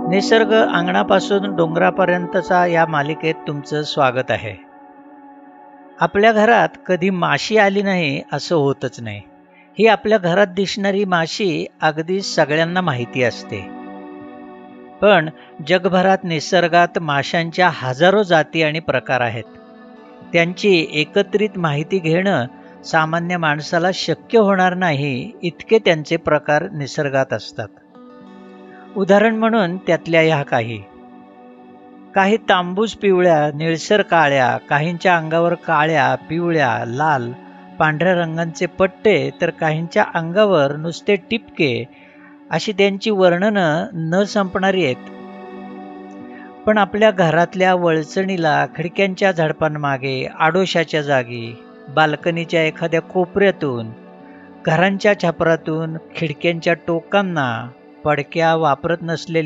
निसर्ग अंगणापासून डोंगरापर्यंतचा या मालिकेत तुमचं स्वागत आहे. आपल्या घरात कधी माशी आली नाही असं होतच नाही. ही आपल्या घरात दिसणारी माशी अगदी सगळ्यांना माहिती असते. पण जगभरात निसर्गात माशांच्या हजारो जाती आणि प्रकार आहेत. त्यांची एकत्रित माहिती घेणं सामान्य माणसाला शक्य होणार नाही, इतके त्यांचे प्रकार निसर्गात असतात. उदाहरण म्हणून त्यातल्या ह्या काही. काही तांबूस पिवळ्या, निळसर काळ्या, काहींच्या अंगावर काळ्या, पिवळ्या, लाल, पांढऱ्या रंगांचे पट्टे, तर काहींच्या अंगावर नुसते टिपके, अशी त्यांची वर्णनं न संपणारी आहेत. पण आपल्या घरातल्या वळचणीला, खिडक्यांच्या झडपांमागे, आडोशाच्या जागी, बाल्कनीच्या एखाद्या कोपऱ्यातून, घरांच्या छपरातून, खिडक्यांच्या टोकांना, पडक्या वापरत नसलेल्या